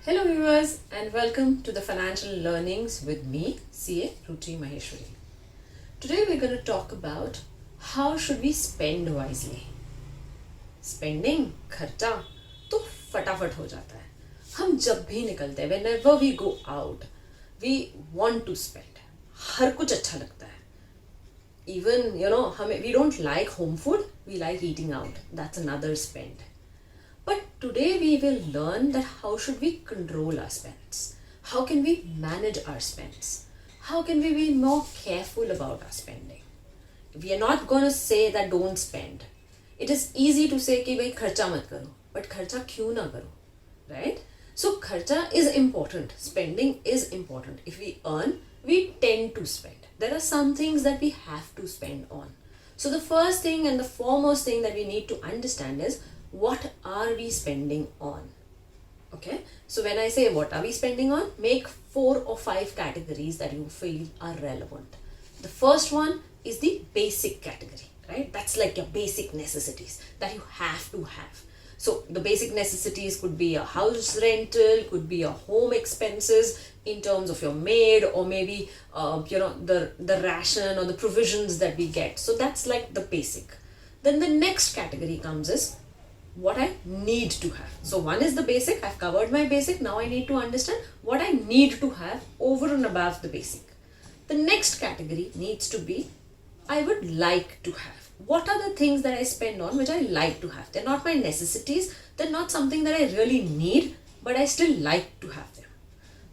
Hello viewers and welcome to the Financial Learnings with me, CA Ruchi Maheshwari. Today we're going to talk about how should we spend wisely. Spending, खर्चा तो फटाफट हो जाता है. हम जब भी निकलते हैं, whenever we go out, we want to spend. हर कुछ अच्छा लगता है. Even, we don't like home food, we like eating out. That's another spend. But today we will learn that how should we control our spends? How can we manage our spends? How can we be more careful about our spending? We are not going to say that don't spend. It is easy to say कि भाई खर्चा मत करो, but खर्चा क्यों ना करो, right? So खर्चा is important. Spending is important. If we earn, we tend to spend. There are some things that we have to spend on. So the first thing and the foremost thing that we need to understand is what are we spending on? Okay, so when I say what are we spending on, make 4 or 5 categories that you feel are relevant. The first one is the basic category, right? That's like your basic necessities that you have to have. So the basic necessities could be a house rental, could be a home expenses in terms of your maid, or maybe the ration or the provisions that we get. So that's like the basic. Then the next category comes is what I need to have. So one is the basic. I've covered my basic. Now I need to understand what I need to have over and above the basic. The next category needs to be I would like to have. What are the things that I spend on which I like to have? They're not my necessities. They're not something that I really need, but I still like to have them.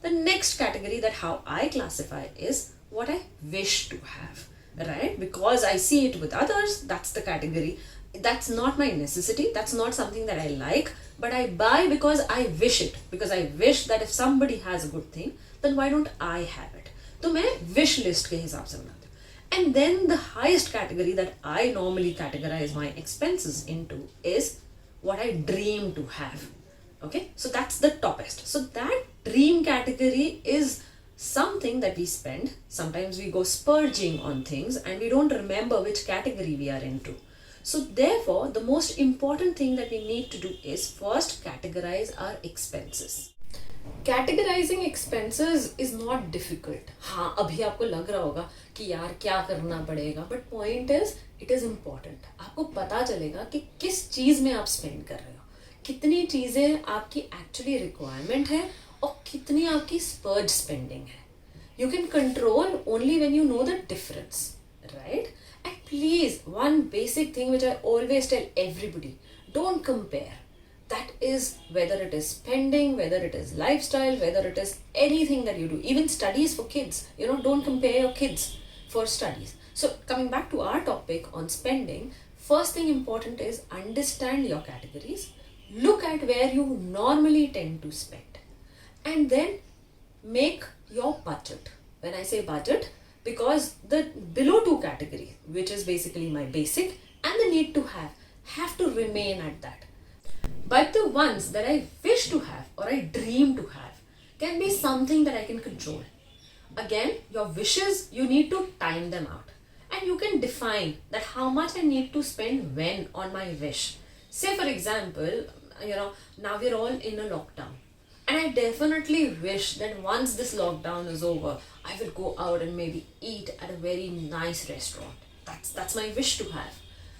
The next category that how I classify is what I wish to have, right? Because I see it with others, that's the category. That's not my necessity, that's not something that I like, but I buy because I wish it, because I wish that if somebody has a good thing, then why don't I have it? तो मैं wish list के हिसाब से बनाती हूँ. And then the highest category that I normally categorize my expenses into is what I dream to have. Okay, so that's the toppest. So that dream category is something that we spend. Sometimes we go splurging on things and we don't remember which category we are into. So therefore, the most important thing that we need to do is first categorize our expenses. Categorizing expenses is not difficult. हाँ, अभी आपको लग रहा होगा कि यार क्या करना पड़ेगा, but point is it is important. आपको पता चलेगा कि किस चीज़ में आप spend कर रहे हो, कितनी चीज़ें आपकी actually requirement है और कितनी आपकी splurge spending है. You can control only when you know the difference, right? And please, one basic thing which I always tell everybody, don't compare. That is whether it is spending, whether it is lifestyle, whether it is anything that you do, even studies for kids. Don't compare your kids for studies. So coming back to our topic on spending, first thing important is understand your categories, look at where you normally tend to spend, and then make your budget. When I say budget, because the below 2 categories, which is basically my basic and the need to have to remain at that. But the ones that I wish to have or I dream to have can be something that I can control. Again, your wishes, you need to time them out. And you can define that how much I need to spend when on my wish. Say for example, now we're all in a lockdown. And I definitely wish that once this lockdown is over, I will go out and maybe eat at a very nice restaurant. That's my wish to have.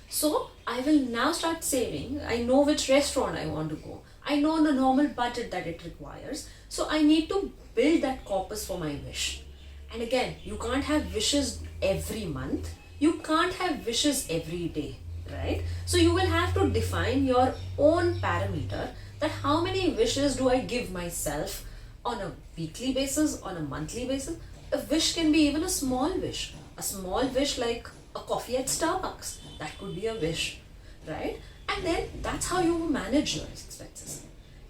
So I will now start saving. I know which restaurant I want to go. I know the normal budget that it requires. So I need to build that corpus for my wish. And again, you can't have wishes every month. You can't have wishes every day, right? So you will have to define your own parameter that how many wishes do I give myself on a weekly basis, on a monthly basis. A wish can be even a small wish. A small wish like a coffee at Starbucks. That could be a wish, right? And then that's how you manage your expenses.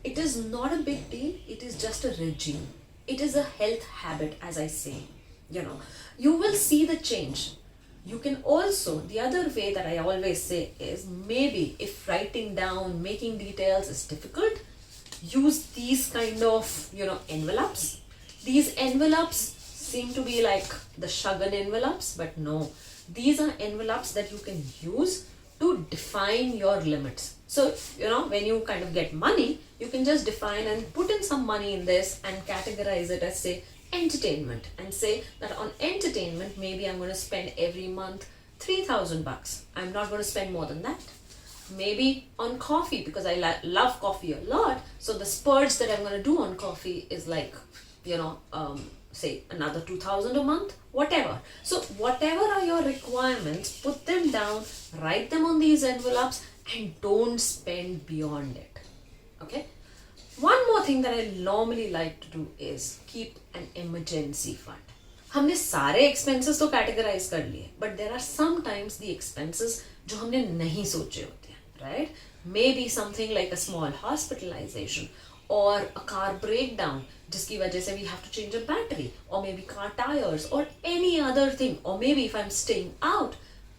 It is not a big deal. It is just a regime. It is a health habit, as I say. You will see the change. You can also, the other way that I always say is maybe if writing down, making details is difficult, use these kind of, envelopes. These envelopes seem to be like the Shagan envelopes, but no, these are envelopes that you can use to define your limits. So, when you kind of get money, you can just define and put in some money in this and categorize it as, say, entertainment, and say that on entertainment maybe I'm going to spend every month 3,000 bucks. I'm not going to spend more than that. Maybe on coffee, because I love coffee a lot, so the splurge that I'm going to do on coffee is like, say another 2,000 a month, whatever. So whatever are your requirements, put them down, write them on these envelopes, and don't spend beyond it. Okay. One more thing that I normally like to do is keep an emergency fund. हमने सारे expenses तो categorize कर लिए, but there are sometimes the expenses जो हमने नहीं सोचे होते हैं, right? Maybe something like a small hospitalization or a car breakdown जिसकी वजह से we have to change a battery, or maybe car tires or any other thing, or maybe if I'm staying out,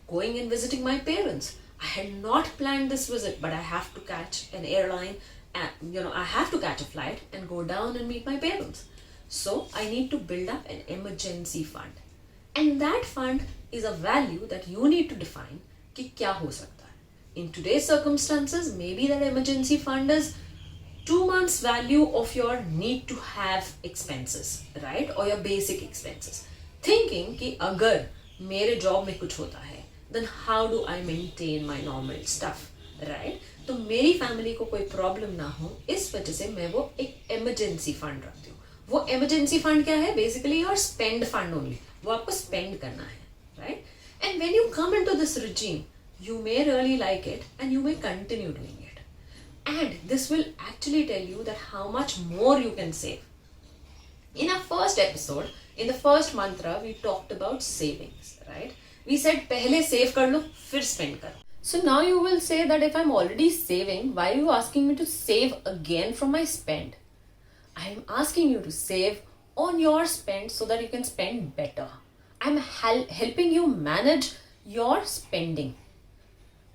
going and visiting my parents. I had not planned this visit, but I have to catch an airline and I have to catch a flight and go down and meet my parents. So I need to build up an emergency fund, and that fund is a value that you need to define कि क्या हो सकता है. In today's circumstances, maybe that emergency fund is 2 months value of your need to have expenses, right? Or your basic expenses. Thinking कि अगर मेरे job में कुछ होता है, then how do I maintain my normal stuff, right? तो मेरी family को कोई problem ना हो, इस वजह से मैं वो एक emergency fund रखती हूँ. वो emergency fund क्या है? Basically your spend fund only. वो आपको spend करना है, right? And when you come into this regime, you may really like it and you may continue doing it. And this will actually tell you that how much more you can save. In our first episode, in the first mantra, we talked about savings, right? We said पहले save कर लो, फिर spend करो. So now you will say that if I'm already saving, why are you asking me to save again from my spend? I am asking you to save on your spend so that you can spend better. I'm helping you manage your spending.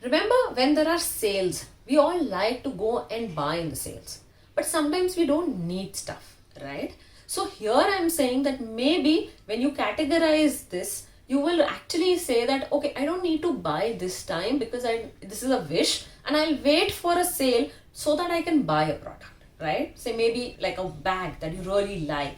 Remember, when there are sales, we all like to go and buy in the sales. But sometimes we don't need stuff, right? So here I'm saying that maybe when you categorize this, you will actually say that, okay, I don't need to buy this time because this is a wish, and I'll wait for a sale so that I can buy a product, right? Say maybe like a bag that you really like.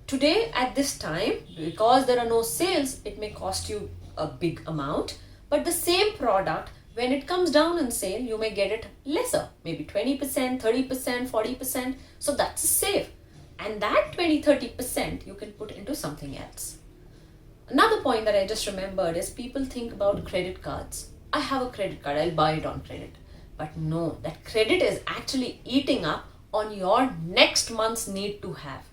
Today at this time, because there are no sales, it may cost you a big amount, but the same product, when it comes down on sale, you may get it lesser, maybe 20%, 30%, 40%. So that's a save. And that 20-30% you can put into something else. Another point that I just remembered is people think about credit cards. I have a credit card, I'll buy it on credit. But no, that credit is actually eating up on your next month's need to have.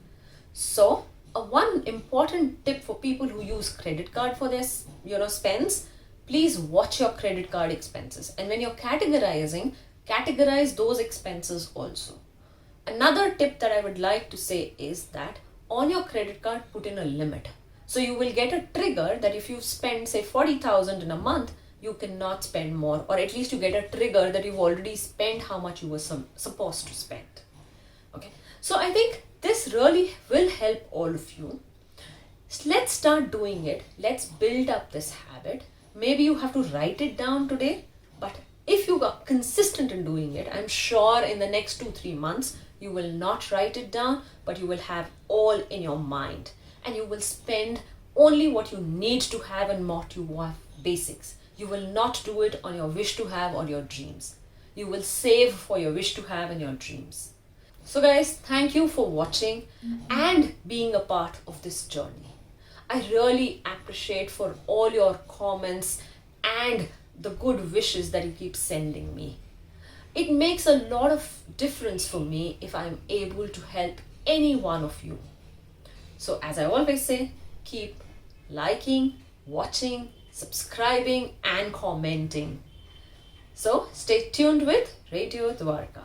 So one important tip for people who use credit card for their spends, please watch your credit card expenses. And when you're categorizing, categorize those expenses also. Another tip that I would like to say is that on your credit card, put in a limit. So you will get a trigger that if you spend, say, 40,000 in a month, you cannot spend more, or at least you get a trigger that you've already spent how much you were supposed to spend. Okay, so I think this really will help all of you. Let's start doing it. Let's build up this habit. Maybe you have to write it down today, but if you are consistent in doing it, I'm sure in the next 2-3 months, you will not write it down, but you will have all in your mind, and you will spend only what you need to have and what you want, basics. You will not do it on your wish to have or your dreams. You will save for your wish to have and your dreams. So guys, thank you for watching and being a part of this journey. I really appreciate for all your comments and the good wishes that you keep sending me. It makes a lot of difference for me if I'm able to help any one of you. So as I always say, keep liking, watching, subscribing and commenting. So stay tuned with Radio Dwarka.